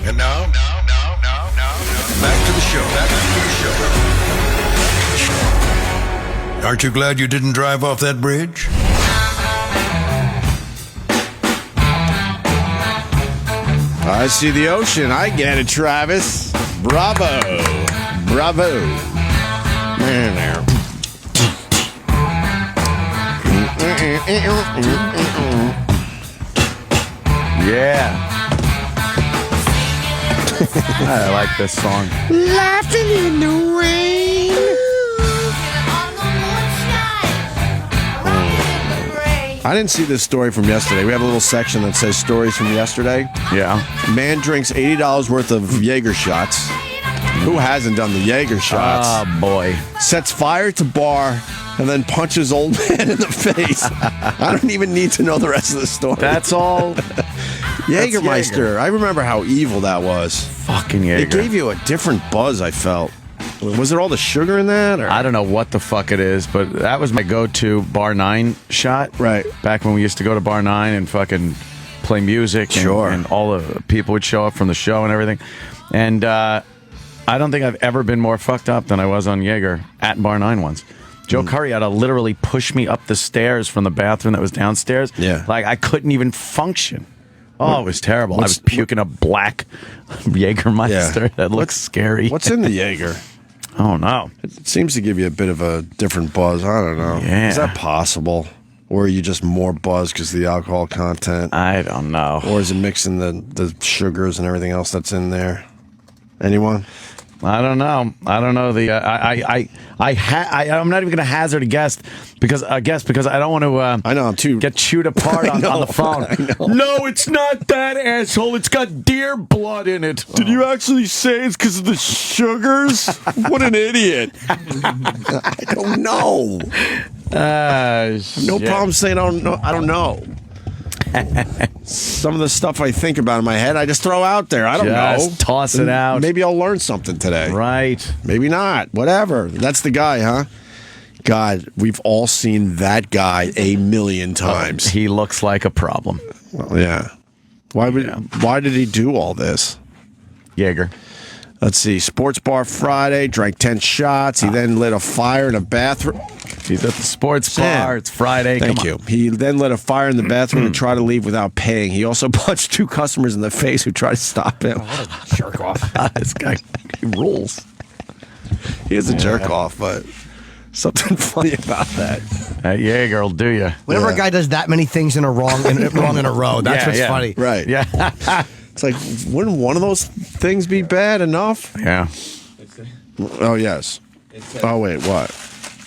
And now, back to the show. Aren't you glad you didn't drive off that bridge? I see the ocean. I get it, Travis. Bravo. Yeah. I like this song. Laughing in the rain. I didn't see this story from yesterday. We have a little section that says stories from yesterday. Yeah. Man drinks $80 worth of Jaeger shots. Who hasn't done the Jaeger shots? Oh, boy. Sets fire to bar and then punches old man in the face. I don't even need to know the rest of the story. That's all. Jägermeister. Jaeger. I remember how evil that was. Fucking Jaeger. It gave you a different buzz, I felt. Was it all the sugar in that? Or? I don't know what the fuck it is, but that was my go-to Bar 9 shot. Right. Back when we used to go to Bar 9 and fucking play music. Sure. And all the people would show up from the show and everything. And I don't think I've ever been more fucked up than I was on Jaeger at Bar 9 once. Joe Curry had to literally push me up the stairs from the bathroom that was downstairs. Yeah. Like, I couldn't even function. Oh, it was terrible. I was puking up black Jägermeister. Yeah. That looks scary. What's in the Jaeger? Oh, no. It seems to give you a bit of a different buzz. I don't know. Yeah. Is that possible? Or are you just more buzzed because of the alcohol content? I don't know. Or is it mixing the sugars and everything else that's in there? Anyone? I don't know. I don't know. I'm not even going to hazard a guess because I don't want to. I know I'm too get chewed apart on the phone. No, it's not that, asshole. It's got deer blood in it. Did you actually say it's because of the sugars? What an idiot! I don't know. No problem saying I don't know. I don't know. Some of the stuff I think about in my head, I just throw out there. I don't know. Just toss it out. Maybe I'll learn something today. Right. Maybe not. Whatever. That's the guy, huh? God, we've all seen that guy a million times. He looks like a problem. Well, yeah. Why did he do all this? Jaeger. Let's see. Sports bar Friday, drank 10 shots. He then lit a fire in a bathroom. He's at the sports bar. It's Friday. Thank you. He then lit a fire in the bathroom and tried to leave without paying. He also punched 2 customers in the face who tried to stop him. What a jerk off. This guy, he rules. He is a jerk off, but something funny about that. That Jaeger will do you. Whenever a guy does that many things in a wrong in a row, that's what's funny. Right. Yeah. It's like, wouldn't one of those things be bad enough? Yeah. Oh, yes. Oh, wait, what?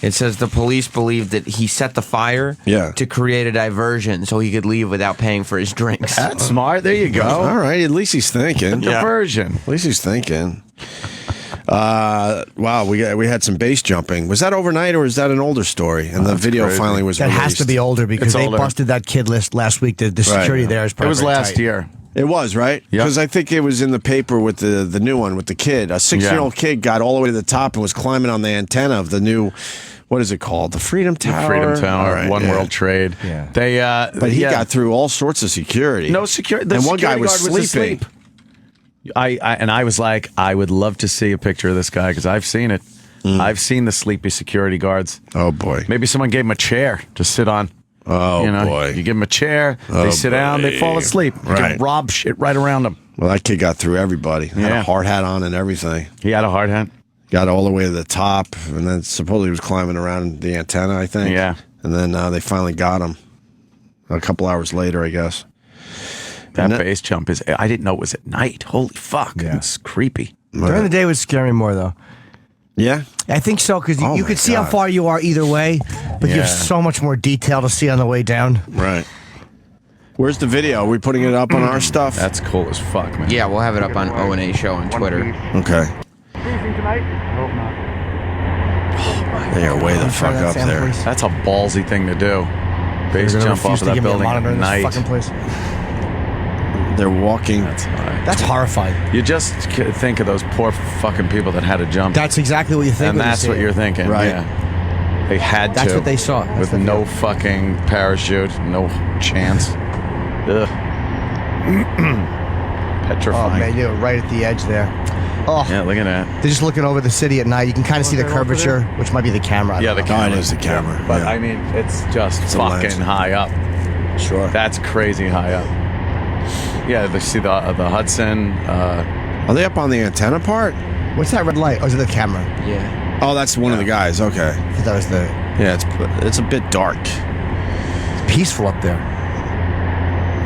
It says the police believe that he set the fire to create a diversion so he could leave without paying for his drinks. That's smart. There you go. All right. At least he's thinking. Diversion. At least he's thinking. Wow, we had some base jumping. Was that overnight or is that an older story? And the video crazy. finally was That released. has to be older because It's they older. busted that kid last week. The security there is It probably was last year. It was, right? Yeah. Because I think it was in the paper with the new one with the kid. A 6-year-old kid got all the way to the top and was climbing on the antenna of the new, what is it called? The Freedom Tower? Freedom Tower, All right, One World Trade. Yeah. They, But he got through all sorts of security. no security. And one guy was sleeping. asleep. I was like, I would love to see a picture of this guy because I've seen it. I've seen the sleepy security guards. Oh, boy. Maybe someone gave him a chair to sit on. Oh, boy. You give them a chair, they sit down, they fall asleep. You Right. can rob shit right around them. Well, that kid got through everybody. Had Yeah. a hard hat on and everything. He had a hard hat. Got all the way to the top, and then supposedly he was climbing around the antenna, I think. Yeah. And then they finally got him a couple hours later, I guess. That And base jump is, I didn't know it was at night. Holy fuck. Yeah. It's creepy. During the day would scare me more, though. Yeah? I think so, because Oh you my could see how God. far you are either way, but you have Yeah. so much more detail to see on the way down. Right. Where's the video? Are we putting it up on our stuff? That's cool as fuck, man. Yeah, we'll have it up on O&A Show on Twitter. Okay. They are way the Try fuck that, up Sam, there. please. That's a ballsy thing to do. Base They're gonna jump off refuse of to that give me a building monitor at in this night. fucking place. They're walking. That's horrifying. You just think of those poor fucking people that had to jump. That's exactly what you think. and when you that's see what it. you're thinking. Right. Yeah. They had That's to. what they saw. That's With the no view. petrifying. Oh man, you're right at the edge there. Oh Yeah, look at that. They're just looking over the city at night. You can kind of see the curvature, which might be the camera. I Yeah, don't the know. camera. it is the camera. But yeah. I mean, it's just a lens. fucking high up. Sure. That's crazy high up. Yeah, they see the Hudson. Are they up on the antenna part? What's that red light? Oh, is it the camera? Yeah. Oh, that's one of the guys. Okay. I thought that was the Yeah, it's a bit dark. peaceful up there.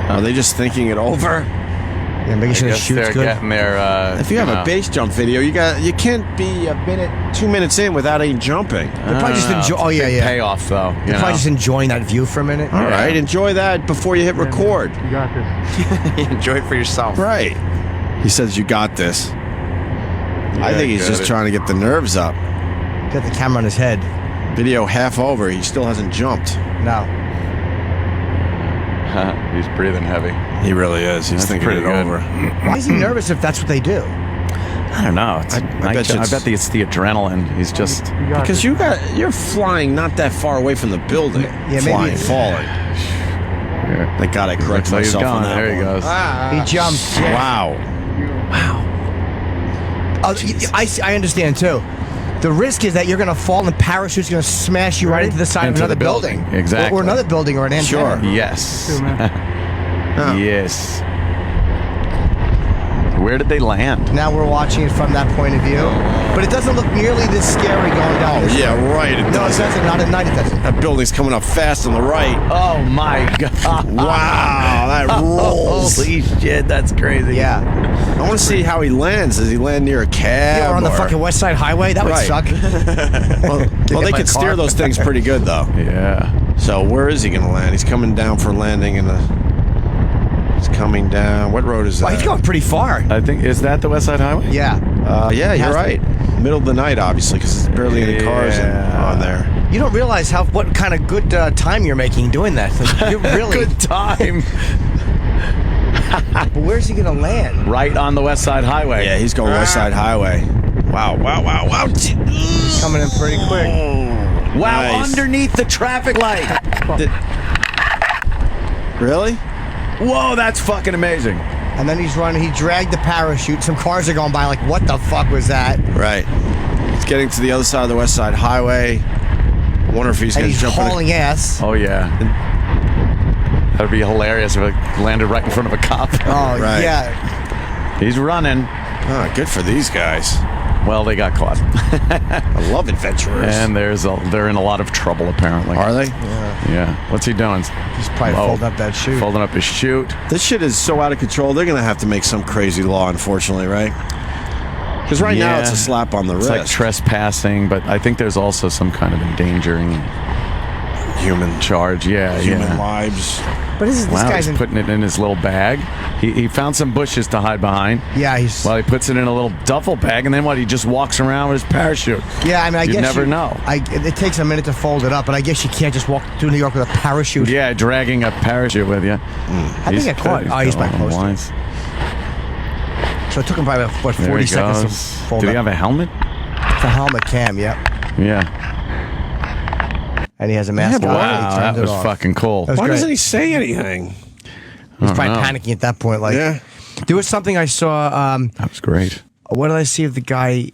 Are they just thinking it over? Yeah, making sure I the guess shoot's they're good. getting their. If you have a base jump video, you can't be 2 minutes in without any jumping. They're probably just enjoy. Oh yeah, Big yeah. payoff though. You They're know? probably just enjoying that view for a minute. All right, enjoy that before you hit record. You got this. Enjoy it for yourself. Right. He says you got this. I think he's got just it. trying to get the nerves up. Got the camera on his head. Video half over, he still hasn't jumped. No. He's breathing heavy. He really is. He's That's thinking pretty it good. over. Why is he nervous if that's what they do? I don't know. It's, I bet you I it's- bet it's the adrenaline. He's just. You got Because this. you're flying not that far away from the building. Yeah, flying, maybe- falling. Thank God I correct Looks like he's myself on gone. that There he one. goes. He jumped. Yeah. Wow. Oh, I understand too. The risk is that you're going to fall and the parachute's going to smash you right into the side Into of another the building. Exactly. Or another building or an antenna. Sure. Yes. Too, man. Yes. Where did they land? Now we're watching it from that point of view. But it doesn't look nearly this scary going down this Yeah, way. right. It No, it doesn't. doesn't. Not at night it doesn't. That building's coming up fast on the right. Oh my god! Wow, that rolls. Holy shit, that's crazy. Yeah. I want to see how he lands. Does he land near a cab? Yeah, we're on the or- fucking West Side Highway. That would Right. suck. Well, they my can steer car. those things pretty good, though. Yeah. So where is he going to land? He's coming down for landing in the... He's coming down. What road is that? Well, he's going pretty far. I think is that the West Side Highway? Yeah. Yeah, you're Has to- right. Middle of the night, obviously, because there's barely any cars on there. You don't realize what kind of good time you're making doing that. Like, you're really. Good time. But where's he going to land? Right on the West Side Highway. Yeah, he's going West Side Highway. Wow. Coming in pretty quick. Wow, Nice. underneath the traffic light. Really? Whoa, that's fucking amazing. And then he's running. He dragged the parachute. Some cars are going by like, what the fuck was that? Right. He's getting to the other side of the West Side Highway. I wonder if he's And going to he's jump in. hauling ass. Oh yeah. That'd be hilarious if it landed right in front of a cop. Oh, Right. yeah. He's running. Ah, good for these guys. Well, they got caught. I love adventurers. And they're in a lot of trouble apparently. Are they? Yeah. What's he doing? He's probably Oh. folding up that chute. Folding up his chute. This shit is so out of control. They're going to have to make some crazy law, unfortunately, right? Because right now Yeah. it's a slap on the It's wrist. like trespassing, but I think there's also some kind of endangering human charge. Yeah, human yeah. lives. But this Wow, guy's he's in. putting it in his little bag. He found some bushes to hide behind. Yeah, he's. Well, he puts it in a little duffel bag, and then what? He just walks around with his parachute. Yeah, I mean, I You'd guess never know. It takes a minute to fold it up, but I guess you can't just walk through New York with a parachute. Yeah, dragging a parachute with you. I think I caught. Oh, he's by posted. So it took him probably about, what, 40 seconds to fold Did up. he have a helmet? It's a helmet cam, yep. Yeah. And he has a mask on. Wow, He that turned it was off. fucking cool. That was Why great. doesn't he say anything? He's probably know. panicking at that point. Like, Yeah. there was something I saw. That was great. What did I see of the guy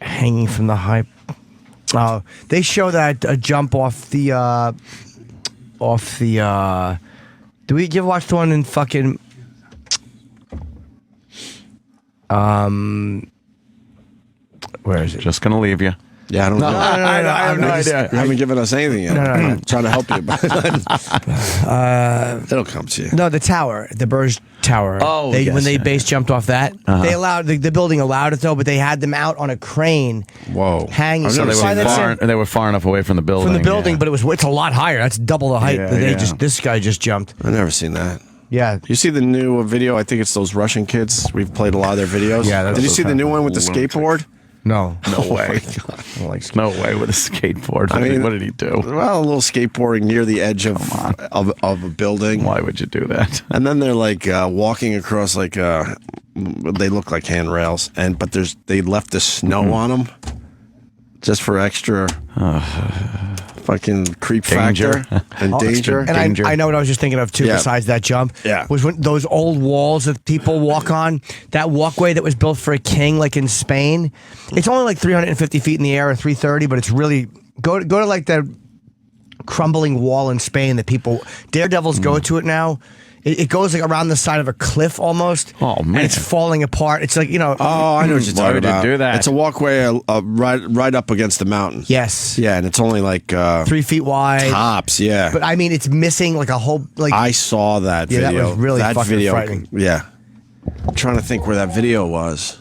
hanging from the high? Oh, they show that jump off the. Do you ever watch the one in fucking? Where is it? Just gonna leave you. Yeah, I don't know. I have no You idea. haven't given us anything yet. No. I'm trying to help you. But it'll come to you. No, the tower, the Burj Tower. Oh, they, yes, when they yeah, base jumped off that, they allowed the building allowed it though, but they had them out on a crane. Whoa. Hanging. I've So never they seen were, that. they were far enough away from the building. From the building, yeah. but it's a lot higher. That's double the height Yeah, that yeah. this guy just jumped. I've never seen that. Yeah. You see the new video? I think it's those Russian kids. We've played a lot of their videos. Yeah, that's Did you so see the new one with the lunatic. skateboard? No. No way. No way with a skateboard. What did he do? Well, a little skateboarding near the edge of a building. Why would you do that? And then they're like walking across like they look like handrails, but they left the snow on them just for extra fucking creep Danger. factor and danger. And Danger. I know what I was just thinking of too. Yeah. Besides that jump, Yeah. was when those old walls that people walk on. That walkway that was built for a king, like in Spain. It's only like 350 feet in the air, or 330, but it's really go to like the crumbling wall in Spain that daredevils go to it now. It goes like around the side of a cliff almost. Oh, man. And it's falling apart. It's like, Oh, I know what you're Why talking would you about. do that? It's a walkway right up against the mountain. yes. Yeah, and it's only like 3 feet wide. tops. Yeah, But I mean, it's missing like a whole like. I saw that Yeah, that video. was really fucking video, frightening. Yeah, I'm trying to think where that video was.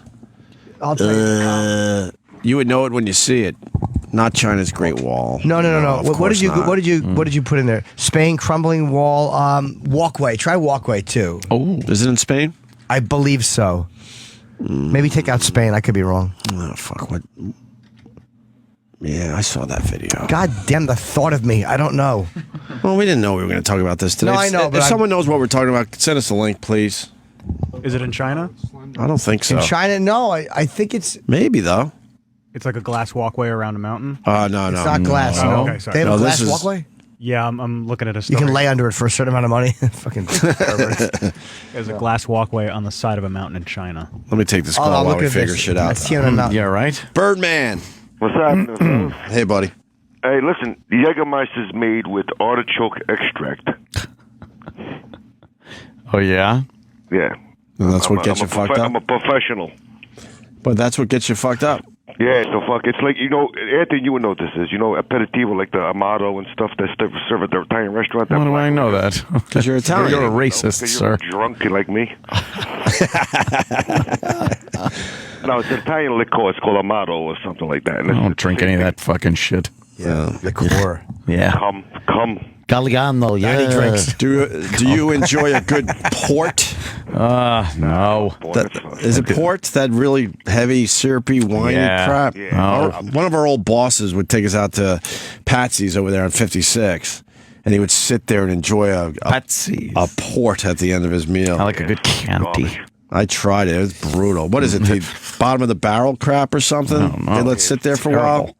I'll tell you. You would know it when you see it. Not China's Great Wall. No. of What course did you not. what did you put in there? Spain crumbling wall, walkway. Try walkway too. Oh, Is it in Spain? I believe so. Maybe take out Spain. I could be wrong. Oh fuck! What? Yeah, I saw that video. God damn the thought of me. I don't know. Well, we didn't know we were going to talk about this today. No, I know, If but I'm- someone knows what we're talking about, send us a link, please. Is it in China? I don't think so. In China, no. I think it's Maybe though. It's like a glass walkway around a mountain. No, it's not glass. Oh, No. okay, sorry. They have No, a this glass is- walkway. Yeah, I'm looking at a You story. can lay under it for a certain amount of money. Fucking perverts. There's a glass walkway on the side of a mountain in China. Let me take this Oh, call no, while look we at figure this. shit out. That's Tiana Mountain. yeah, right. Birdman. What's happening, fellas? Hey, buddy. Hey, listen, the Jägermeister is made with artichoke extract. Oh yeah. Yeah. And that's what gets I'm you fucked I'm up. a professional. But that's what gets you fucked up. Yeah, so fuck. It's like, Anthony, you would know what this is. Aperitivo, like the Amato and stuff that serve at the Italian restaurant. Why do I know that? Because you're Italian. You're a racist, Because sir. you're drunk like me. No, it's an Italian liqueur. It's called Amato or something like that. And I it's don't the drink same any of thing. that fucking shit. Yeah, the core. Yeah. Come. Galliano, yeah. Daddy drinks. Do you enjoy a good port? No. Boy, that's Is it port? That really heavy, syrupy, winey Yeah. crap? Yeah. One of our old bosses would take us out to Patsy's over there on 56, and he would sit there and enjoy a Patsy's. port at the end of his meal. I like a good Chianti. garbage. I tried it. It was brutal. What is it? The bottom of the barrel crap or something? don't know. They let sit there for a while.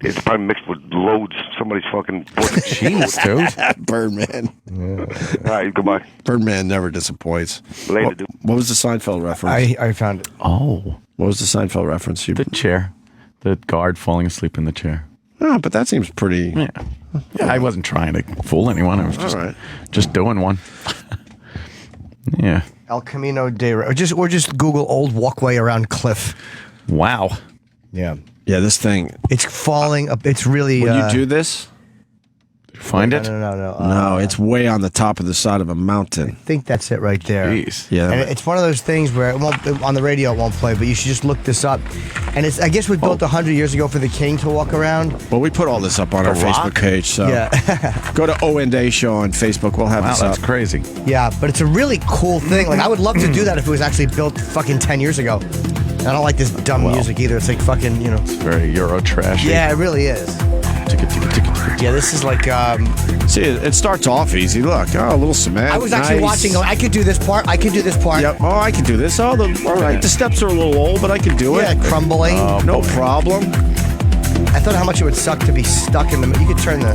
It's probably mixed with loads. Somebody's fucking... Jeez, dude. Birdman. All right, goodbye. Birdman never disappoints. Later, What, dude. what was the Seinfeld reference? I found it. Oh, What was the Seinfeld reference? the chair. The guard falling asleep in the chair. Oh, but that seems pretty. Yeah. I wasn't trying to fool anyone. I was just, All right. just doing one. Yeah. El Camino de Rey. Or just Google old walkway around cliff. Wow. Yeah. Yeah, this thing. It's falling up. It's really. When you do this, Find it? No. no, it's way on the top of the side of a mountain. I think that's it right there. Jeez. Yeah. And it's one of those things where it won't, on the radio it won't play, but you should just look this up. And it's, I guess, we built 100 years ago for the king to walk around. Well, we put all this up on our Rock? Facebook page, so Yeah. go to O&A Show on Facebook. We'll have Wow, this that's up. crazy. Yeah, but it's a really cool thing. Like, I would love to do that if it was actually built fucking 10 years ago. I don't like this dumb music either. It's like fucking, Very Euro trashy. Yeah, it really is. Yeah, this is like. See, it starts off easy. Look, a little cement. I was actually nice. watching. I could do this part. I could do this part. Yep. Oh, I can do this. All right. The steps are a little old, but I can do Yeah, it. crumbling. No problem. I thought how much it would suck to be stuck in the. You could turn the.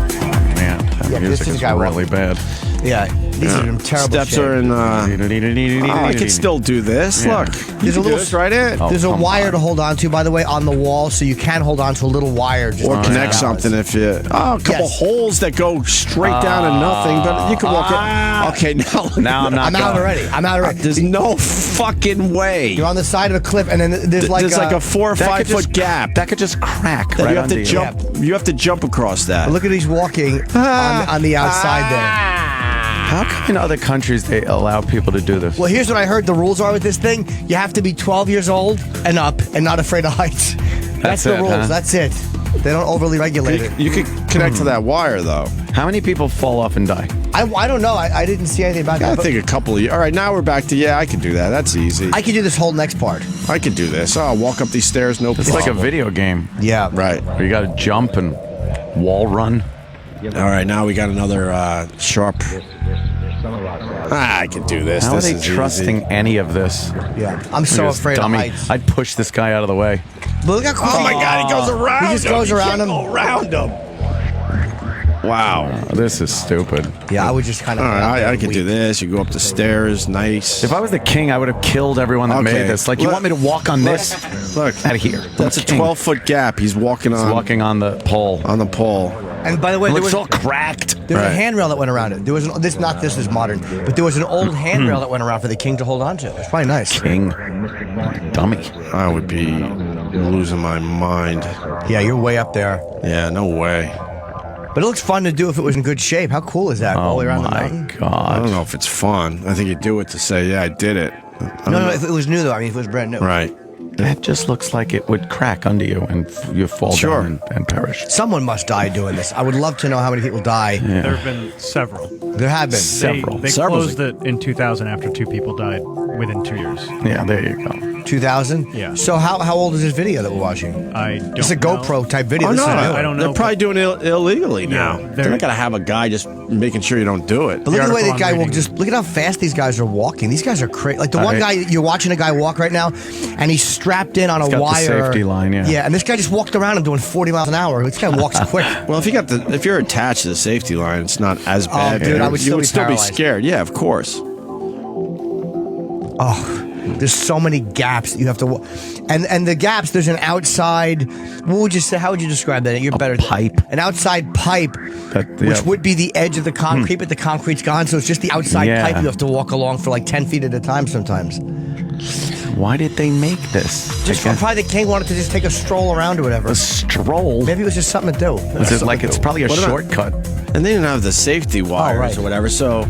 Man, that Yeah, music this is is guy really bad. Yeah, these are in terrible Steps shape. are in. I can still do this. Yeah. Look, There's you a can do little- this right in. There's a come wire on. to hold on to, by the way, on the wall, so you can hold on to a little wire. Just Or to connect balance. something if you. Oh, a couple Yes. holes that go straight down to nothing, but you can walk it. Okay, now. look Now I'm not I'm out going. already. I'm out already. There's no fucking way. You're on the side of a cliff, and then there's like There's like a 4 or That 5 could just- foot gap. That could just crack that right you have under to you. jump. You have to jump across that. Look at these walking on the outside there. How come in other countries they allow people to do this? Well, here's what I heard the rules are with this thing. You have to be 12 years old and up and not afraid of heights. That's the it, rules. huh? That's it. They don't overly regulate it. You could connect to that wire though. How many people fall off and die? I don't know. I didn't see anything about I that. But think a couple of. All right, now we're back to I can do that. That's easy. I could do this whole next part. I can do this. I'll walk up these stairs, no It's problem. like a video game Yeah. Right. where you got to jump and wall run. All right, now we got another sharp. I can do this. How this are they is trusting easy. any of this? Yeah. I'm so Look at this afraid dummy. of heights. I'd push this guy out of the way. Look how cool. Oh my God, he goes around. He just him. goes You around can't him. Go around him. Wow. This is stupid. Yeah, I would just kind of. All right, I could do this. You go up the stairs. Nice. If I was the king, I would have killed everyone that made this. Like, you want me to walk on this? Look. Out of here. That's a 12-foot gap. He's walking on. He's walking on the pole. On the pole. And by the way, it there looks was all cracked. There was a handrail that went around it. There was this is modern, but there was an old handrail that went around for the king to hold on to. It's probably nice. King, dummy. I would be losing my mind. Yeah, you're way up there. Yeah, no way. But it looks fun to do if it was in good shape. How cool is that? All the way around the mountain. God. I don't know if it's fun. I think you do it to say, yeah, I did it. No, if it was new though. I mean, if it was brand new. Right. That just looks like it would crack under you and you fall down and perish. Someone must die doing this. I would love to know how many people die. Yeah. There have been several. There have been several. They closed it in 2000 after 2 people died within 2 years. Yeah, there you go. 2000? Yeah. So how old is this video that we're watching? I don't It's a GoPro type video. Oh, This no, is new. I don't know. They're probably doing it illegally now. Yeah, They're not going to have a guy just making sure you don't do it. But look at the way article that guy I'm will reading- just look at how fast these guys are walking. These guys are crazy. Like the one guy you're watching a guy walk right now, and he's strapped in on a got the wire. safety line, yeah. Yeah, and this guy just walked around and doing 40 miles an hour. This guy walks quick. Well, if you're attached to the safety line, it's not as bad. dude, I would you still would be still be paralyzed. scared. Yeah, of course. Oh, there's so many gaps that you have to walk. And the gaps, there's an outside, what would you say, how would you describe that? You're better. Pipe. An outside pipe, which would be the edge of the concrete, but the concrete's gone, so it's just the outside pipe you have to walk along for like 10 feet at a time sometimes. Why did they make this? Just probably the king wanted to just take a stroll around or whatever. A stroll? Maybe it was just something to do. Is it like it's probably a shortcut? And they didn't have the safety wires or whatever, so...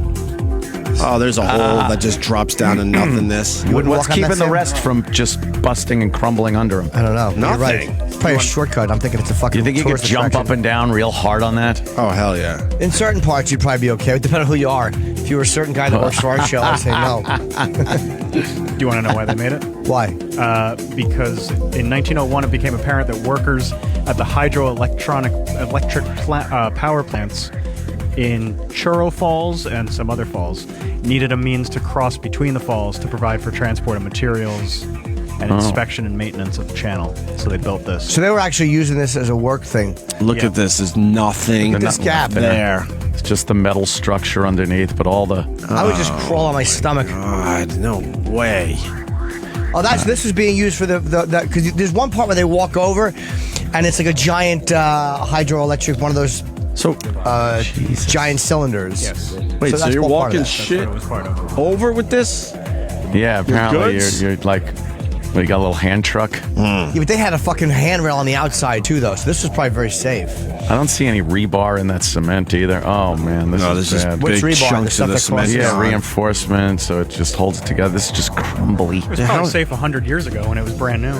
Oh, there's a hole that just drops down to nothingness. What's keeping the rest from just busting and crumbling under them? I don't know. Nothing. You're right. It's probably a shortcut. I'm thinking it's a fucking You think you could tourist jump attraction. up and down real hard on that? Oh, hell yeah. In certain parts, you'd probably be okay, depending on who you are. If you were a certain guy that works for our show, I'd say no. Do you want to know why they made it? Why? Because in 1901, it became apparent that workers at the hydroelectric power plants in Churro Falls and some other falls needed a means to cross between the falls to provide for transport of materials and inspection and maintenance of the channel. So they built this. So they were actually using this as a work thing. Look at this. There's nothing. This gap there. It's just the metal structure underneath, but all the... I would just crawl on my stomach. God, no way. Oh, this is being used for the because there's one part where they walk over, and it's like a giant hydroelectric, one of those giant cylinders. Yes. Wait, so that's you're all part of walking that. shit That's what it was part of. over with this? Yeah, apparently goods? you're like... Well, you got a little hand truck? Yeah, but they had a fucking handrail on the outside too, though. So this was probably very safe. I don't see any rebar in that cement either. Oh, man, this is is bad. What's big rebar? chunks The of the stuff that cement. crosses- Yeah, reinforcement, so it just holds it together. This is just crumbly. It was probably safe 100 years ago when it was brand new.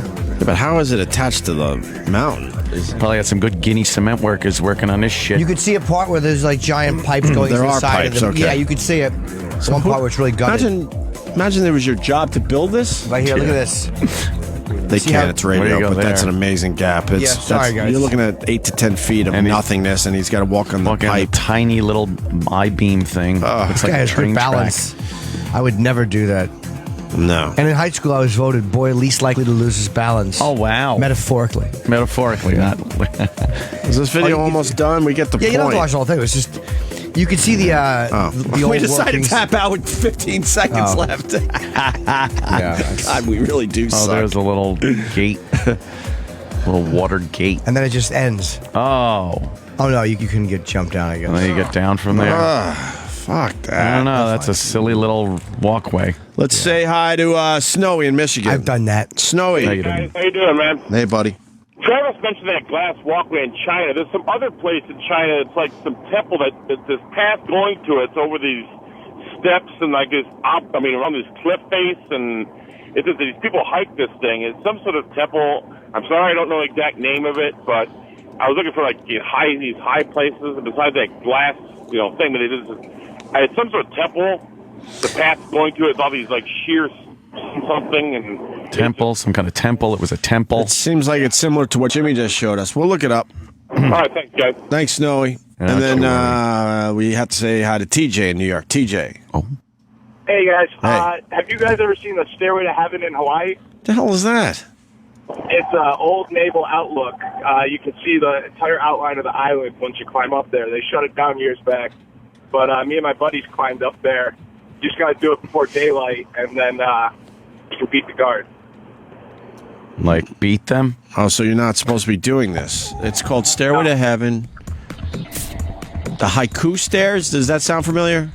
But how is it attached to the mountain? Probably got some good Guinea cement workers working on this shit. You could see a part where there's like giant pipes going There to the are side pipes, of them. okay. Yeah, you could see it. One part where it's really gutted. Imagine it was your job to build this. Right here, look at this. They See can't. how- It's Where you radio, go but that's there? an amazing gap. It's, Yeah, sorry, guys. You're looking at 8 to 10 feet of And he- nothingness, and he's got to walk on the Walking on a pipe. tiny little I-beam thing. It's This like guy a has train good track. balance. I would never do that. No. And in high school, I was voted boy least likely to lose his balance. Oh, wow. Metaphorically. Metaphorically, not... Is this video almost done? We get the Yeah, point. you don't have to watch the whole thing. It was just you could see the old we decided workings. to tap out with 15 seconds Oh. left. Yeah. God, we really do Oh, suck. there's a little gate. Little water gate. And then it just ends. Oh. Oh no, you couldn't get jumped down. I guess. And then you get down from there. Fuck that. I don't know. That's a silly little walkway. Let's say hi to Snowy in Michigan. I've done that. Snowy. How you doing? How you doing, man? Hey, buddy. Travis mentioned that glass walkway in China. There's some other place in China. It's like some temple that this path going to it's over these steps and like this around this cliff face, and it's just these people hike this thing. It's some sort of temple. I'm sorry, I don't know the exact name of it, but I was looking for like these high places, and besides that glass, thing that it is, it's some sort of temple. The path going to it's all these like sheer something and Temple, some kind of temple. It was a temple. It seems like it's similar to what Jimmy just showed us. We'll look it up. All right, thanks, guys. Thanks, Snowy. Yeah, And then we have to say hi to TJ in New York. TJ. Oh. Hey guys, Hey. have you guys ever seen the Stairway to Heaven in Hawaii? The hell is that? It's an old naval outlook. You can see the entire outline of the island once you climb up there. They shut it down years back. But me and my buddies climbed up there. You just got to do it before daylight, and then you can beat the guard. Like, beat them? Oh, so you're not supposed to be doing this. It's called Stairway to Heaven. The haiku stairs, does that sound familiar?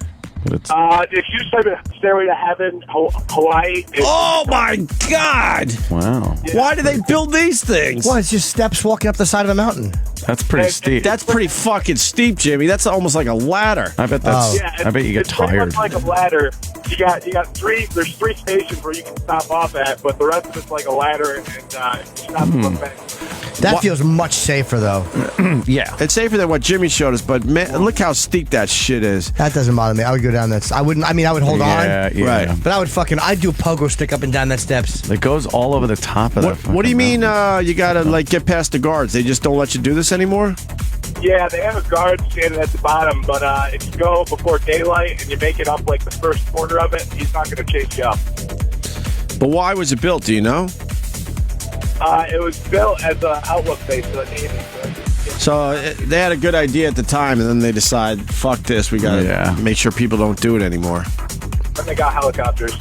If you say Stairway to Heaven, Hawaii. Oh my God! Wow. Yeah. Why do they build these things? Well, it's just steps walking up the side of a mountain. That's pretty steep. That's pretty fucking steep, Jimmy. That's almost like a ladder. I bet that's. I bet you get it's pretty tired. much like a ladder. You got three. There's 3 stations where you can stop off at, but the rest of it's like a ladder and stop and look back. That feels much safer, though. Yeah. It's safer than what Jimmy showed us, but man, look how steep that shit is. That doesn't bother me. I would go down that. I wouldn't. I mean, I would hold on. Yeah. Right. But I'd do a pogo stick up and down that steps. It goes all over the top of that. What do you mean you gotta like get past the guards? They just don't let you do this anymore? Yeah, they have a guard standing at the bottom, but if you go before daylight and you make it up like the first quarter of it, he's not going to chase you up. But why was it built? Do you know? It was built as an outlook base for the Navy. So they had a good idea at the time, and then they decide, fuck this, we gotta make sure people don't do it anymore. And they got helicopters.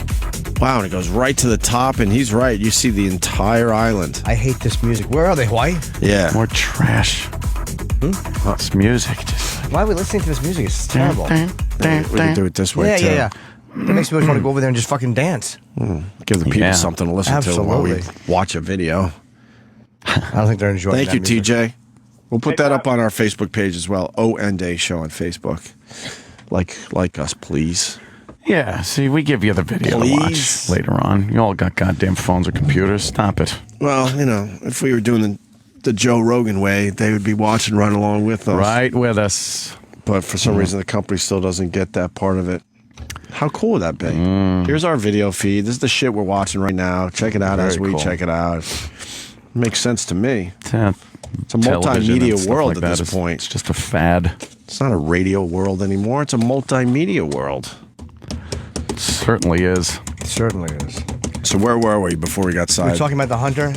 Wow, and it goes right to the top, and he's right. You see the entire island. I hate this music. Where are they? Hawaii? Yeah. More trash. It's music. Just Why are we listening to this music? It's terrible. We can do it this way, too. Yeah. That makes me want to go over there and just fucking dance. Give the people something to listen to while we watch a video. I don't think they're enjoying Thank you, that music. TJ. We'll put that up on our Facebook page as well. O&A Show on Facebook. Like us, please. Yeah, see, we give you the video to watch later on. You all got goddamn phones or computers. Stop it. Well, if we were doing the Joe Rogan way, they would be watching right along with us. Right with us. But for some reason, the company still doesn't get that part of it. How cool would that be? Here's our video feed. This is the shit we're watching right now. Check it out as we check it out. Makes sense to me. It's a multimedia world at this point. It's just a fad. It's not a radio world anymore. It's a multimedia world. It certainly is. It certainly is. So where were we before we got We sidetracked? were talking about the hunter.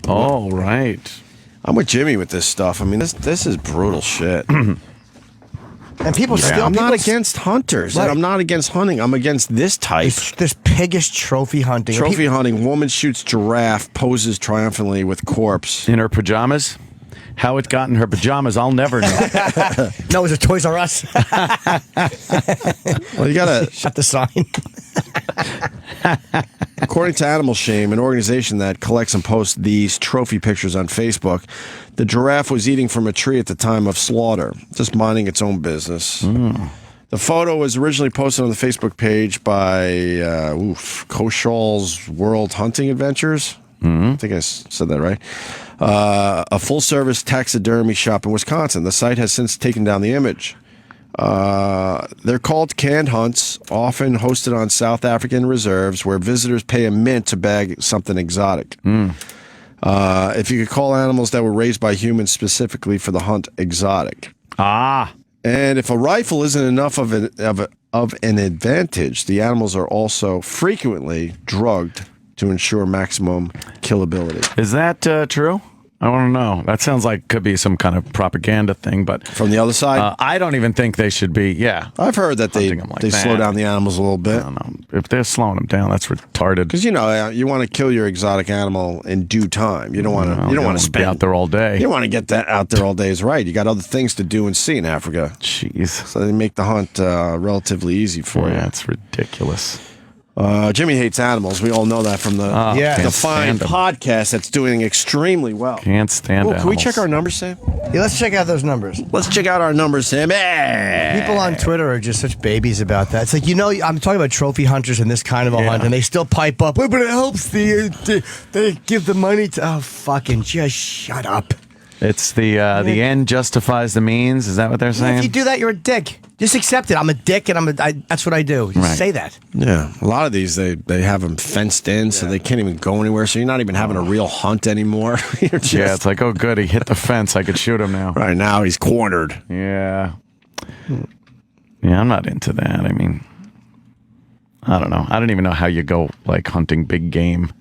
Oh, right. I'm with Jimmy with this stuff. I mean, this is brutal shit. And people still... I'm people not against hunters, and I'm not against hunting. I'm against this type. This piggish trophy hunting. Trophy hunting. Woman shoots giraffe, poses triumphantly with corpse. In her pajamas? How it got in her pajamas, I'll never know. No, it was a Toys R Us. Well, you gotta... Shut the sign. According to Animal Shame, an organization that collects and posts these trophy pictures on Facebook, the giraffe was eating from a tree at the time of slaughter, just minding its own business. The photo was originally posted on the Facebook page by Koshal's World Hunting Adventures. I think I said that right. A full-service taxidermy shop in Wisconsin. The site has since taken down the image. They're called canned hunts, often hosted on South African reserves where visitors pay a mint to bag something exotic. If you could call animals that were raised by humans specifically for the hunt exotic. And if a rifle isn't enough of an advantage, the animals are also frequently drugged to ensure maximum killability. Is that true? I want to know. That sounds like could be some kind of propaganda thing, but from the other side, I don't even think they should be. Yeah, I've heard that they slow down the animals a little bit. I don't know. If they're slowing them down, that's retarded. Because you want to kill your exotic animal in due time. You don't want to. You don't want to spend out there all day. You don't want to get that out there all day. Is right. You got other things to do and see in Africa. Jeez. So they make the hunt relatively easy for you. That's ridiculous. Jimmy hates animals. We all know that from the fine podcast that's doing extremely well. Can't stand animals. Can we check our numbers, Sam? Yeah, let's check out those numbers. Let's check out our numbers, Sam. People on Twitter are just such babies about that. It's like, I'm talking about trophy hunters and this kind of a hunt, and they still pipe up. But it helps they give the money to... Oh, fucking just shut up. It's the end justifies the means. Is that what they're saying? If you do that, you're a dick. Just accept it. I'm a dick, and that's what I do. Just say that. Yeah, a lot of these they have them fenced in, so they can't even go anywhere. So you're not even having a real hunt anymore. It's like, oh, good, he hit the fence. I could shoot him now. Right now, he's cornered. Yeah, I'm not into that. I mean, I don't know. I don't even know how you go like hunting big game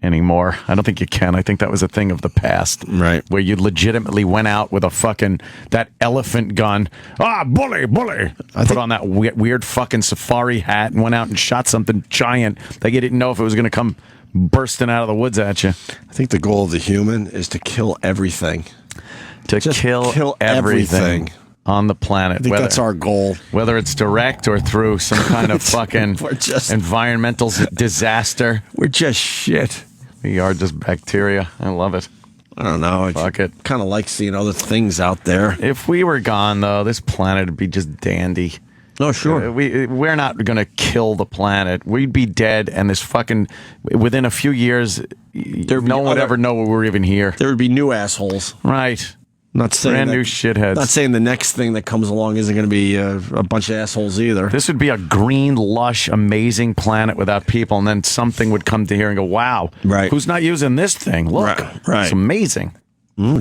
anymore. I don't think you can. I think that was a thing of the past. Right. Where you legitimately went out with a fucking, that elephant gun. Bully. Put on that weird fucking safari hat and went out and shot something giant that you didn't know if it was going to come bursting out of the woods at you. I think the goal of the human is to kill everything. To kill everything on the planet. I think that's our goal. Whether it's direct or through some kind of fucking environmental disaster. We're just shit. We are just bacteria. I love it. I don't know. Fuck it. Kind of like seeing other things out there. If we were gone, though, this planet would be just dandy. Oh, sure. We're not going to kill the planet. We'd be dead, and this fucking, within a few years, no one would ever know we were even here. There would be new assholes. Right. Not saying brand new shitheads. Not saying the next thing that comes along isn't going to be a bunch of assholes either. This would be a green, lush, amazing planet without people, and then something would come to here and go, wow, right. Who's not using this thing? Look, right. It's amazing.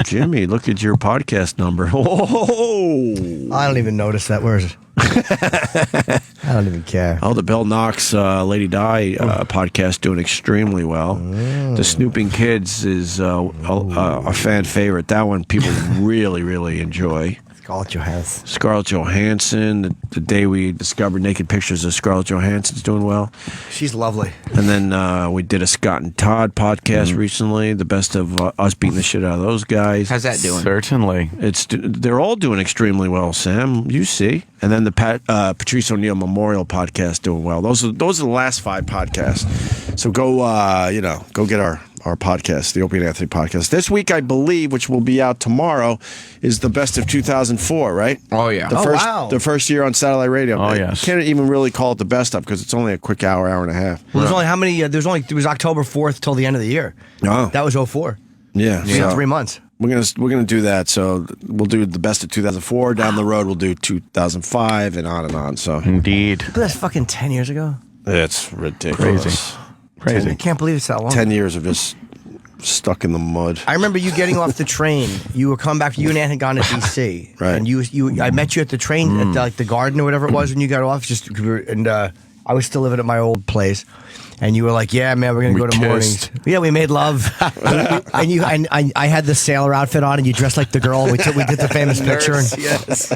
Jimmy, look at your podcast number. Oh, I don't even notice that. Where is it? I don't even care. Oh, the Bell Knox Lady Di podcast doing extremely well. The Snooping Kids is a fan favorite. That one people really, really enjoy. Scarlett Johansson. The day we discovered naked pictures of Scarlett Johansson's doing well. She's lovely. And then we did a Scott and Todd podcast recently. The best of us beating the shit out of those guys. How's that doing? Certainly. They're all doing extremely well, Sam. You see. And then the Patrice O'Neill Memorial podcast doing well. Those are the last 5 podcasts. So go get our podcast, the Opie and Anthony podcast. This week, I believe, which will be out tomorrow, is the best of 2004, right? Oh, yeah. The first year on satellite radio. Oh, yes. Can't even really call it the best of because it's only a quick hour and a half. Well, there's only how many? It was October 4th till the end of the year. Oh. That was 04. Yeah. So 3 months. We're gonna do that. So we'll do the best of 2004. Down the road, we'll do 2005 and on and on. So indeed, but that's fucking 10 years ago. It's ridiculous. Crazy. I can't believe it's that long. 10 years of just stuck in the mud. I remember you getting off the train. You were coming back. You and Ann had gone to DC, right? And I met you at the train at the garden or whatever it was, and you got off. I was still living at my old place. And you were like, "Yeah, man, we're gonna go to mornings." Yeah, we made love. and I had the sailor outfit on, and you dressed like the girl. We did the famous picture. Yes.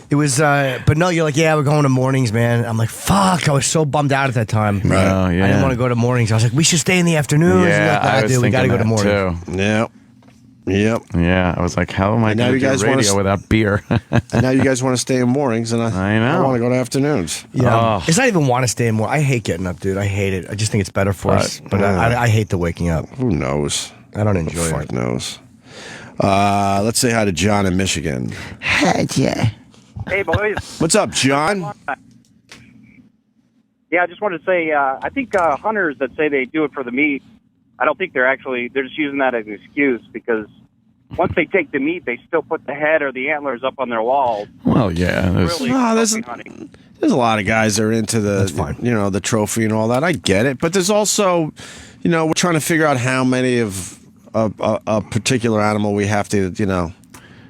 It was, but no, you're like, "Yeah, we're going to mornings, man." I'm like, "Fuck!" I was so bummed out at that time. Right. Oh, yeah. I didn't want to go to mornings. I was like, "We should stay in the afternoons." Yeah, I was we gotta go to thinking that mornings. too. Yep. Yep. Yeah, I was like, how am I now going to you do guys radio without beer? And now you guys want to stay in mornings, and I know. I want to go to afternoons. Yeah, it's not even want to stay in more. I hate getting up, dude. I hate it. I just think it's better for us. But I hate the waking up. Who knows? I don't enjoy it. Fuck knows. Let's say hi to John in Michigan. Yeah. Hey, boys. What's up, John? Yeah, I just wanted to say, I think hunters that say they do it for the meat, I don't think they're just using that as an excuse because once they take the meat, they still put the head or the antlers up on their wall. Well, yeah. There's a lot of guys that are into the trophy and all that. I get it. But there's also, we're trying to figure out how many of a particular animal we have to,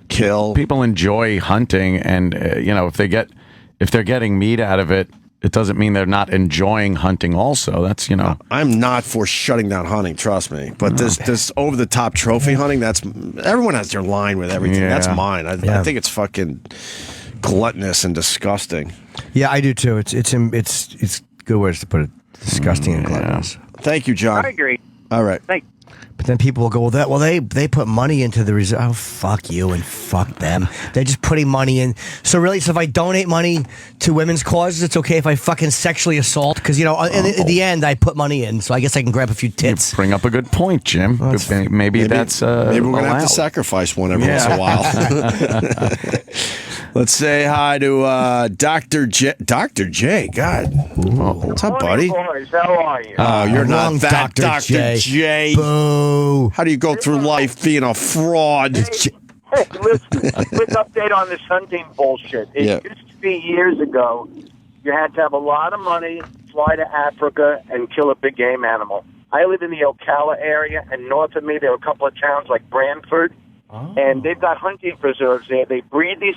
kill. People enjoy hunting, and if they're getting meat out of it, it doesn't mean they're not enjoying hunting also. That's, I'm not for shutting down hunting, trust me. But this over-the-top trophy hunting, everyone has their line with everything. Yeah. That's mine. I think it's fucking gluttonous and disgusting. Yeah, I do too. It's good words to put it. Disgusting and gluttonous. Thank you, John. I agree. All right. Thanks. But then people will go, they put money into the reserve. Oh, fuck you and fuck them. They're just putting money in. So if I donate money to women's causes, it's okay if I fucking sexually assault? Because, in the end, I put money in, so I guess I can grab a few tits. You bring up a good point, Jim. Maybe that's maybe we're going to have to sacrifice one every once in a while. Let's say hi to Dr. J. Dr. J. God. What's up, buddy? Boys, how are you? Oh, you're Wrong, not that Dr. J. Boo. How do you go through life being a fraud? Hey, listen, quick update on this hunting bullshit. It used to be years ago, you had to have a lot of money, fly to Africa, and kill a big game animal. I live in the Ocala area, and north of me there are a couple of towns like Brantford, and they've got hunting preserves there. They breed these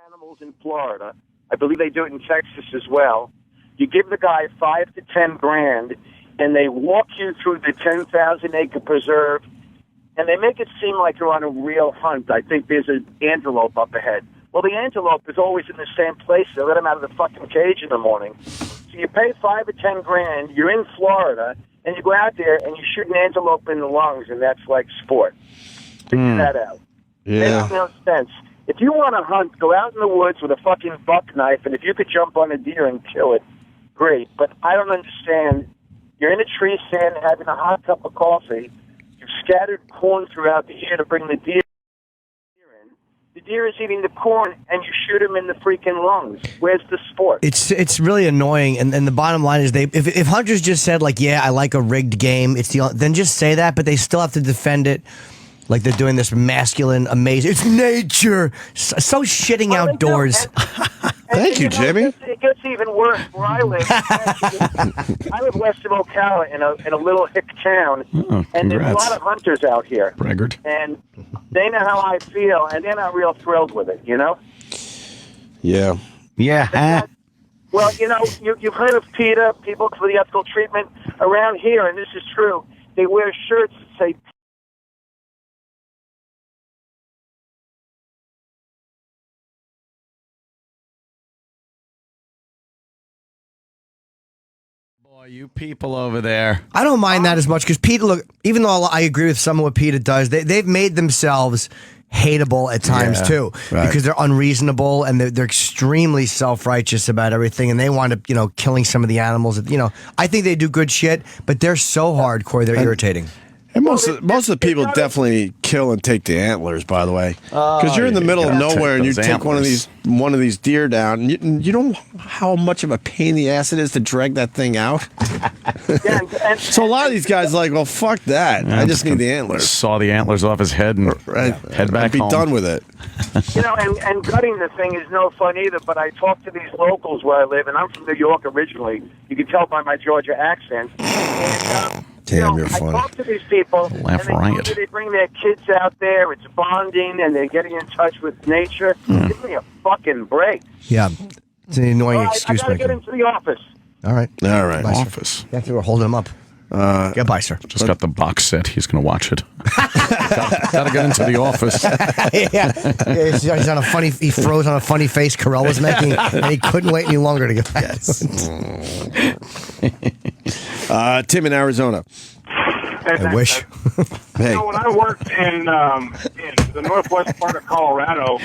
animals in Florida. I believe they do it in Texas as well. You give the guy $5 to $10 grand, and they walk you through the 10,000-acre preserve, and they make it seem like you're on a real hunt. I think there's an antelope up ahead. Well, the antelope is always in the same place. They let them out of the fucking cage in the morning. So you pay $5 or $10,000. You're in Florida, and you go out there and you shoot an antelope in the lungs, and that's like sport. Figure that out. Yeah. Makes no sense. If you want to hunt, go out in the woods with a fucking buck knife, and if you could jump on a deer and kill it, great. But I don't understand. You're in a tree stand having a hot cup of coffee. You've scattered corn throughout the air to bring the deer in. The deer is eating the corn, and you shoot him in the freaking lungs. Where's the sport? It's really annoying, and the bottom line is if hunters just said like, yeah, I like a rigged game, then just say that, but they still have to defend it. Like they're doing this masculine, amazing. It's nature. So shitting outdoors. Thank you, Jimmy. It gets even worse where I live. I live west of Ocala in a little hick town, and there's a lot of hunters out here. Braggart. And they know how I feel, and they're not real thrilled with it, you know? Yeah. Yeah. Well, you know, you've heard of PETA, People for the Ethical Treatment. Around here, and this is true, they wear shirts that say you people over there. I don't mind that as much because PETA, look, even though I agree with some of what PETA does, they've made themselves hateable at times too, because they're unreasonable and they're extremely self-righteous about everything, and they wind up, killing some of the animals. I think they do good shit, but they're so hardcore, they're irritating. And most of the people definitely kill and take the antlers. By the way, because you're in the middle of nowhere and you take one of these deer down. And you know how much of a pain in the ass it is to drag that thing out. So a lot of these guys are like, well, fuck that. I just need the antlers. Saw the antlers off his head and head back be home. done with it. And gutting the thing is no fun either. But I talk to these locals where I live, and I'm from New York originally. You can tell by my Georgia accent. And, damn, you're funny. I talk to these people, Laugh riot. They bring their kids out there. It's bonding, and they're getting in touch with nature. Give me a fucking break. Yeah, it's an annoying excuse. I gotta get into the office. All right. Bye, sir. Office. You have to hold him up. Goodbye, sir. Just got the box set. He's going to watch it. Gotta get into the office. He's on a funny. He froze on a funny face Carell was making, and he couldn't wait any longer to get back. Tim in Arizona. I wish. Hey. When I worked in the northwest part of Colorado,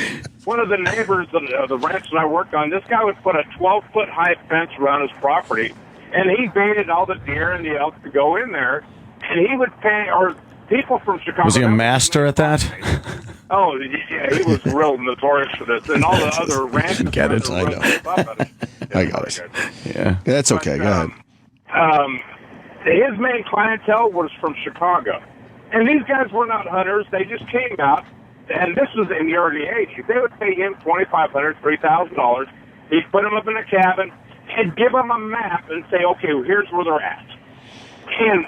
one of the neighbors of the ranch that I worked on, this guy would put a 12-foot high fence around his property, and he baited all the deer and the elk to go in there, and he would pay, or people from Chicago. Was he a master at that? Oh, yeah, he was real notorious for this, and all the other ranches. Get it? I know. I got it. Yeah. That's okay. Go ahead. His main clientele was from Chicago. And these guys were not hunters. They just came out, and this was in the early 80s. They would pay him $2,500, $3,000. He'd put them up in a cabin and give them a map and say, okay, well, here's where they're at. And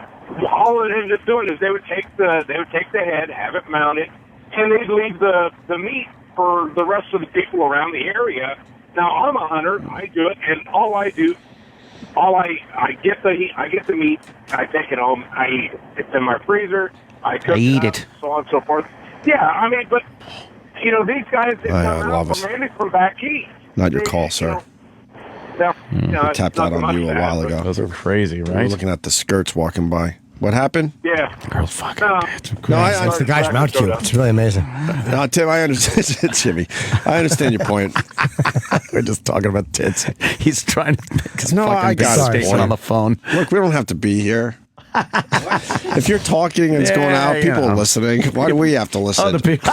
all it ended up doing is they would take the head, have it mounted, and they'd leave the meat for the rest of the people around the area. Now, I'm a hunter. I do it, and I get the meat, I take it home, I eat it. It's in my freezer, I cook it, so on and so forth. Yeah, I mean, but, these guys, mainly from back east. Not your call, sir. We tapped out on you a while ago. Those are crazy, right? We were looking at the skirts walking by. What happened? Yeah. Girls fucking It's the guy's mount cute. It's really amazing. No, Tim, I understand. Jimmy, I understand your point. We're just talking about tits. He's trying to make his I got big statement on the phone. Look, we don't have to be here. If you're talking and it's going out, people are listening. Why do we have to listen? Other people,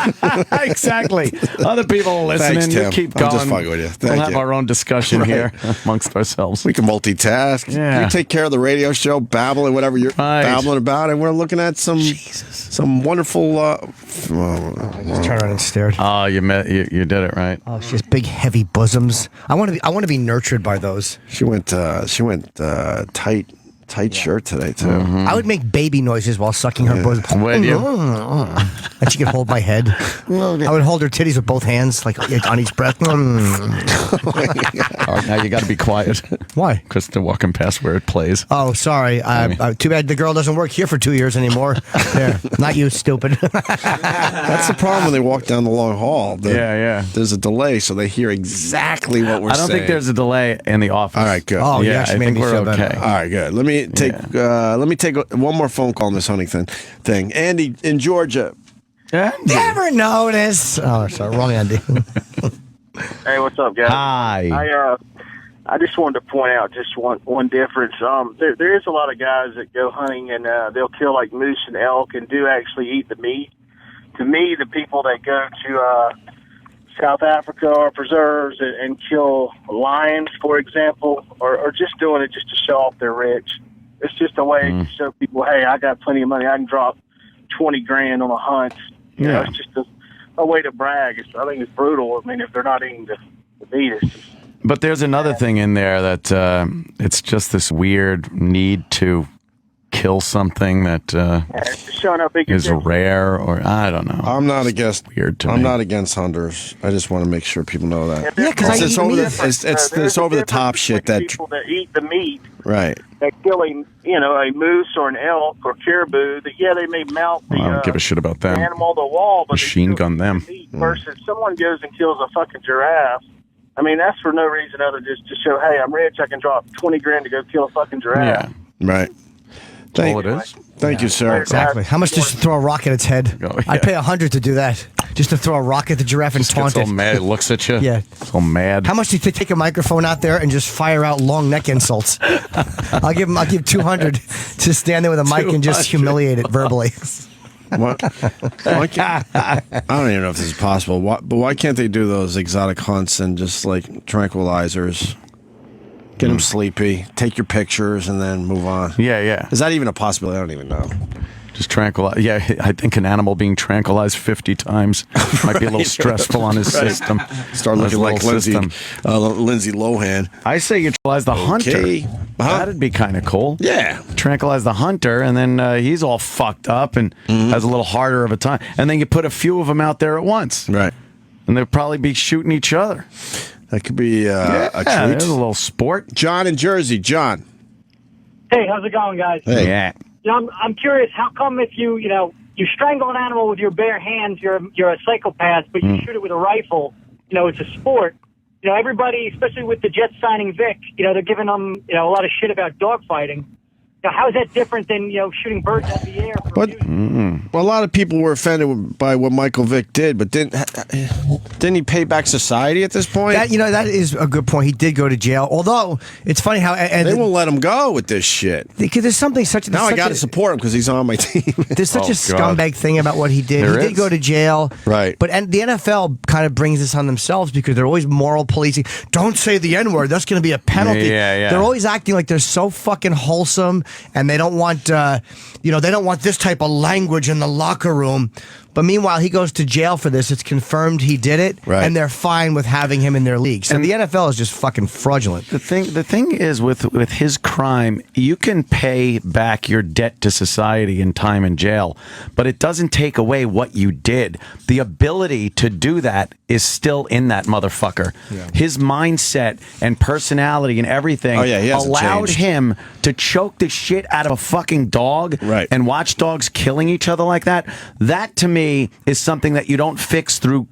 exactly. Other people are listening. Thanks, Tim. You keep I'm going. just fucking with you. We'll Thank have you. our own discussion here amongst ourselves. We can multitask. Yeah. You take care of the radio show, babbling whatever you're babbling about, and we're looking at some wonderful. I just turned around and stared. Oh, you did it right. Oh, she has big, heavy bosoms. I want to be nurtured by those. She went tight. Tight shirt today, too. I would make baby noises while sucking her bosom. Would you? And she could hold my head. I would hold her titties with both hands, like on each breath. All right, now you got to be quiet. Why? Because they're walking past where it plays. Oh, sorry. Too bad the girl doesn't work here for 2 years anymore. There, not you, stupid. That's the problem when they walk down the long hall. Yeah. There's a delay, so they hear exactly what we're saying. I don't think there's a delay in the office. All right, good. Oh, yeah, actually I made think me we're feel okay. better. All right, good. Let me take one more phone call on this Huntington thing. Andy in Georgia. Never noticed. Oh, sorry, wrong Andy. Hey, what's up, guys? Hi. I just wanted to point out just one difference. There is a lot of guys that go hunting and they'll kill like moose and elk and do actually eat the meat. To me, the people that go to South Africa or preserves and kill lions, for example, or just doing it just to show off they're rich. It's just a way to show people, hey, I got plenty of money. I can drop 20 grand on a hunt. You know, it's just a way to brag. I think it's brutal. I mean, if they're not eating the meat, it's just... But there's another thing in there that it's just this weird need to kill something that showing how big is rare, or I don't know. I'm not against weird to I'm me. not against hunters. I just want to make sure people know that. Yeah, because it's over the top shit that people that eat the meat, right. that killing, a moose or an elk or caribou. That they may mount the I don't give a shit about them. animal on the wall, but Machine gun them. The meat versus someone goes and kills a fucking giraffe. I mean, that's for no reason other than just to show, hey, I'm rich. I can drop 20 grand to go kill a fucking giraffe. Yeah, right. All it is. Thank you, sir. Exactly. How much just to throw a rock at its head? Oh, yeah. I'd pay $100 to do that. Just to throw a rock at the giraffe and Just taunt gets it. all mad. It looks at you. Yeah. So mad. How much do you take a microphone out there and just fire out long neck insults? I'll give $200 to stand there with a mic and just humiliate it verbally. What? I don't even know if this is possible. But why can't they do those exotic hunts and just like tranquilizers? Get them sleepy, take your pictures, and then move on. Yeah. Is that even a possibility? I don't even know. Just tranquilize. Yeah, I think an animal being tranquilized 50 times might be a little stressful on his system. Start looking like Lindsay Lohan. I say you tranquilize the hunter. That'd be kind of cool. Yeah. Tranquilize the hunter, and then he's all fucked up and has a little harder of a time. And then you put a few of them out there at once. Right. And they'll probably be shooting each other. That could be a treat. There's a little sport. John in Jersey. John. Hey, how's it going, guys? Hey. Yeah. I'm curious. How come if you strangle an animal with your bare hands, you're a psychopath, but you shoot it with a rifle? It's a sport. Everybody, especially with the Jets signing Vick, they're giving them a lot of shit about dogfighting. How is that different than shooting birds out of the air? Well, a lot of people were offended by what Michael Vick did, but didn't he pay back society at this point? That is a good point. He did go to jail. Although it's funny how they won't let him go with this shit. Because there's something now I got to support him because he's on my team. There's such a scumbag thing about what he did. He did go to jail, right? But the NFL kind of brings this on themselves because they're always moral policing. Don't say the N-word. That's going to be a penalty. Yeah. They're always acting like they're so fucking wholesome. And they don't want, they don't want this type of language in the locker room. But meanwhile, he goes to jail for this. It's confirmed he did it, and they're fine with having him in their league. So the NFL is just fucking fraudulent. The thing is with his crime, you can pay back your debt to society in time in jail, but it doesn't take away what you did. The ability to do that is still in that motherfucker. Yeah. His mindset and personality and everything allowed him to choke the shit out of a fucking dog and watch dogs killing each other like that. That to me is something that you don't fix through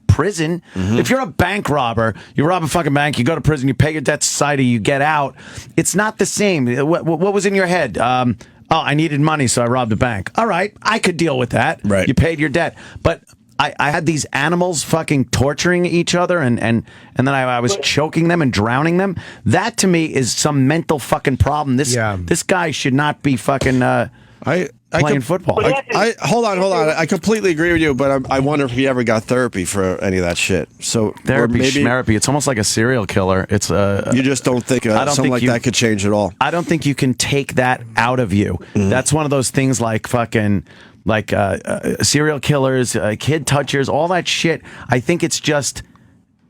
prison. If you're a bank robber, you rob a fucking bank, you go to prison, you pay your debt to society, you get out. It's not the same. What was in your head? I needed money, so I robbed a bank. All right, I could deal with that. Right. You paid your debt. But I had these animals fucking torturing each other, and then I was choking them and drowning them. That to me is some mental fucking problem. This guy should not be fucking playing football. Hold on. I completely agree with you, but I wonder if he ever got therapy for any of that shit. So therapy, schmerapy. It's almost like a serial killer. It's you just don't think something like that could change at all. I don't think you can take that out of you. That's one of those things like fucking serial killers, kid touchers, all that shit. I think it's just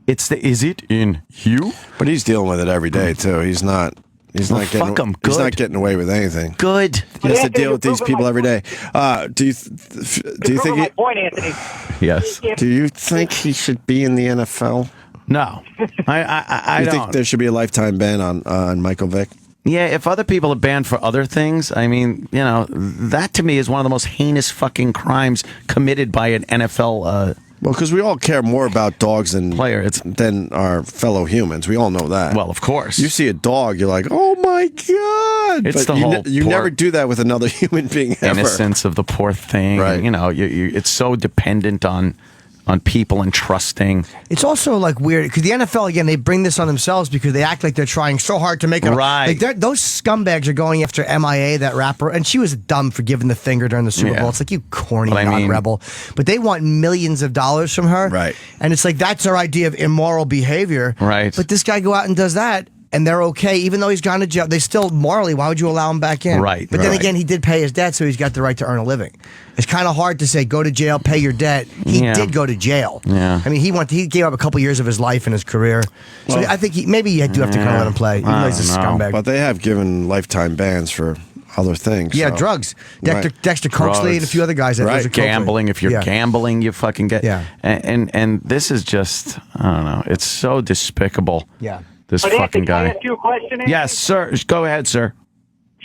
is it in you? But he's dealing with it every day too. He's not. He's Well, not getting. fuck him. He's Good. not getting away with anything. Good. He has to Anthony, deal with you're these proving people my every day. Do you Proving think? my point, Anthony. Yes. Do you think he should be in the NFL? No. I You don't. think there should be a lifetime ban on Michael Vick? Yeah, if other people are banned for other things, I mean, that to me is one of the most heinous fucking crimes committed by an NFL Well, because we all care more about dogs than our fellow humans. We all know that. Well, of course. You see a dog, you're like, oh my god! It's But the whole you poor never do that with another human being ever. innocence of the poor thing. Right. It's so dependent on people and trusting. It's also like weird because the NFL again they bring this on themselves because they act like they're trying so hard to make it Right. Like those scumbags are going after MIA, that rapper, and she was dumb for giving the finger during the Super Yeah. Bowl. It's like you corny But I mean- non-rebel, but they want millions of dollars from her, Right? And it's like that's their idea of immoral behavior, Right. But this guy go out and does that. And they're okay, even though he's gone to jail. They still morally, why would you allow him back in? Right, But then right. again, he did pay his debt, so he's got the right to earn a living. It's kind of hard to say go to jail, pay your debt. He Yeah. did go to jail. Yeah. I mean, he gave up a couple years of his life and his career. So I think maybe you do have to kind of let him play, even though he's a scumbag. But they have given lifetime bans for other things. Yeah, so- drugs. Right. Dexter Coakley and a few other guys. That Right. those are Coakley. Gambling. If you're Yeah. gambling, you fucking get. Yeah. And this is just, I don't know. It's so despicable. Yeah. This But fucking Anthony, can I guy. ask you a question, Anthony? Yes, sir. Go ahead, sir.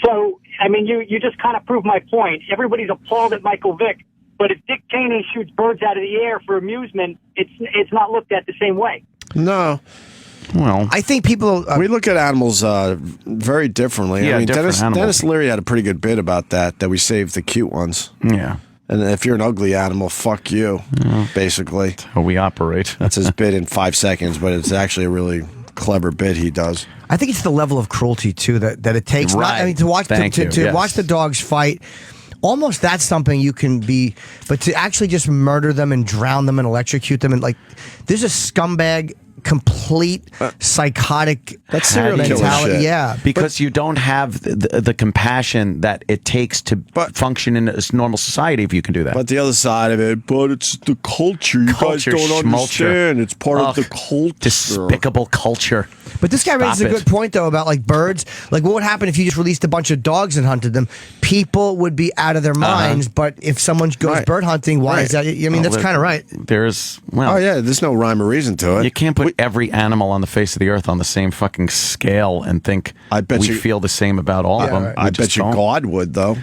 So, I mean, you just kind of proved my point. Everybody's appalled at Michael Vick, but if Dick Cheney shoots birds out of the air for amusement, it's not looked at the same way. No. Well, I think people. We look at animals very differently. Yeah, I mean, different animals. Dennis Leary had a pretty good bit about that we saved the cute ones. Yeah. And if you're an ugly animal, fuck you, basically. How we operate. That's his bit in 5 seconds, but it's actually a really clever bit he does. I think it's the level of cruelty too that it takes. Right. I mean, to watch Thank you. to Yes. watch the dogs fight. Almost that's something you can be, but to actually just murder them and drown them and electrocute them and like, there's a scumbag, complete psychotic That's serial killer mentality. shit. Yeah, Because you don't have the compassion that it takes to function in a normal society if you can do that. But the other side of it, but it's the culture. You Culture, guys don't schmulture. understand. It's part of Ugh, the culture. Despicable culture. But this guy Stop raises a it. good point though about like birds. Like, what would happen if you just released a bunch of dogs and hunted them? People would be out of their minds. But if someone goes Right. bird hunting, why is that? I mean, that's kind of right. There's Oh yeah, there's no rhyme or reason to it. You can't put every animal on the face of the earth on the same fucking scale and think I bet we you- feel the same about all of them. I We bet just you don't. God would though.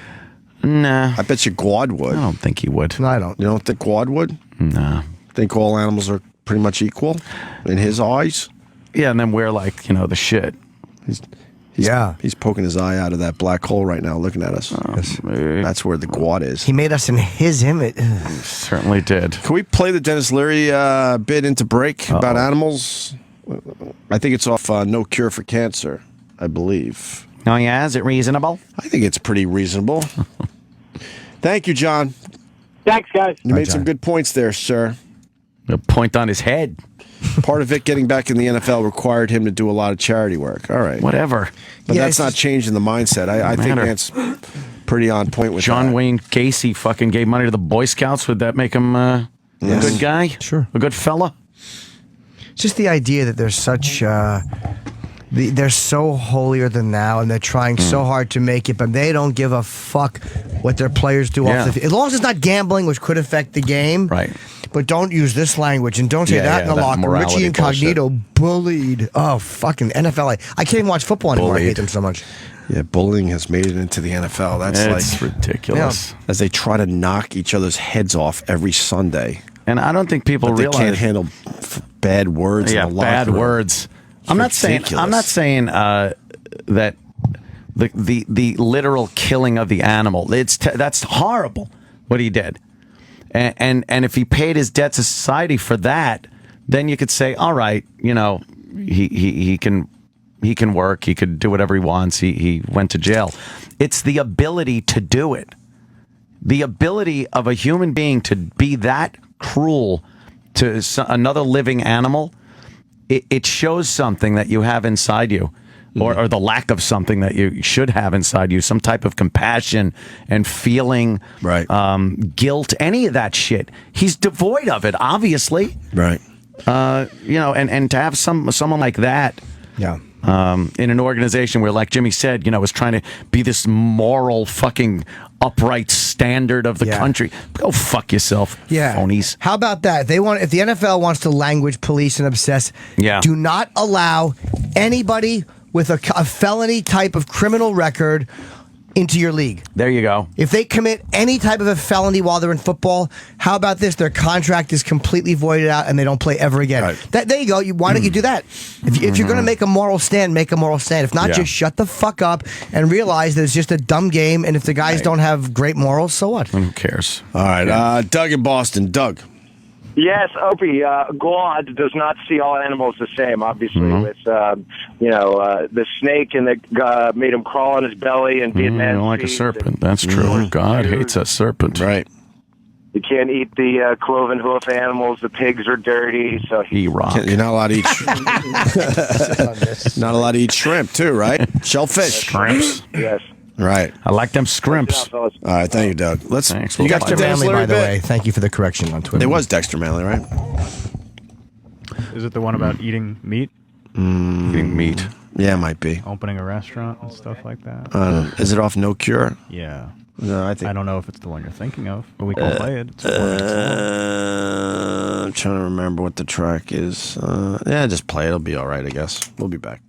Nah, I bet you God would. I don't think he would. No, I don't. You don't think God would? Nah. Think all animals are pretty much equal in his eyes? Yeah, and then we're like, the shit. He's poking his eye out of that black hole right now, looking at us. That's where the God is. He made us in his image. Certainly did. Can we play the Dennis Leary bit into break about animals? I think it's off No Cure for Cancer, I believe. Oh, yeah? Is it reasonable? I think it's pretty reasonable. Thank you, John. Thanks, guys. You made some good points there, sir. A point on his head. Part of it getting back in the NFL required him to do a lot of charity work. All right. Whatever. But Yeah, that's it's not changing the mindset. I think matter. that's pretty on point with John that. Wayne Gacy fucking gave money to the Boy Scouts. Would that make him a good guy? Sure. A good fella? It's just the idea that there's such they're so holier than thou and they're trying so hard to make it, but they don't give a fuck what their players do Yeah. off the field. As long as it's not gambling, which could affect the game. Right. But don't use this language and don't say Yeah, that yeah, in the that locker room. morality Richie Incognito bullied. Oh, fucking NFL. I can't even watch football anymore. I hate Bullied. them so much. Yeah, bullying has made it into the NFL. That's It's like ridiculous. as they try to knock each other's heads off every Sunday. And I don't think people But they realize can't handle bad words. Yeah, in the locker bad room. words. It's I'm not saying that the literal killing of the animal. That's horrible what he did. And if he paid his debt to society for that, then you could say, all right, he can work, he could do whatever he wants. He went to jail. It's the ability to do it. The ability of a human being to be that cruel to another living animal, it shows something that you have inside you, or the lack of something that you should have inside you, some type of compassion and feeling, right? Guilt, any of that shit. He's devoid of it, obviously. Right. And to have someone like that, yeah, in an organization where, like Jimmy said, was trying to be this moral fucking upright standard of the country. Go fuck yourself, phonies. How about that? If the NFL wants to language police and obsess, do not allow anybody with a felony type of criminal record into your league. There you go. If they commit any type of a felony while they're in football, how about this? Their contract is completely voided out and they don't play ever again. Right. There you go. Why don't you do that? If you're going to make a moral stand, make a moral stand. If not, just shut the fuck up and realize that it's just a dumb game. And if the guys don't have great morals, so what? Who cares? All right. Doug in Boston. Doug. Yes, Opie, God does not see all animals the same, obviously, with, the snake and the made him crawl on his belly and be like a serpent. That's true. God hates a serpent. Right. You can't eat the cloven hoof animals. The pigs are dirty. So You're not allowed to eat. Not allowed to eat shrimp too, right? Shellfish. Shrimps. Yes. Right. I like them scrimps. All right, thank you, Doug. Thanks. You got Dexter Manley, by the way. Thank you for the correction on Twitter. It was Dexter Manley, right? Is it the one about eating meat? Eating meat. Yeah, it might be. Opening a restaurant and stuff like that? Is it off No Cure? Yeah. No, I don't know if it's the one you're thinking of, but we can play it. I'm trying to remember what the track is. Just play it. It'll be all right, I guess. We'll be back.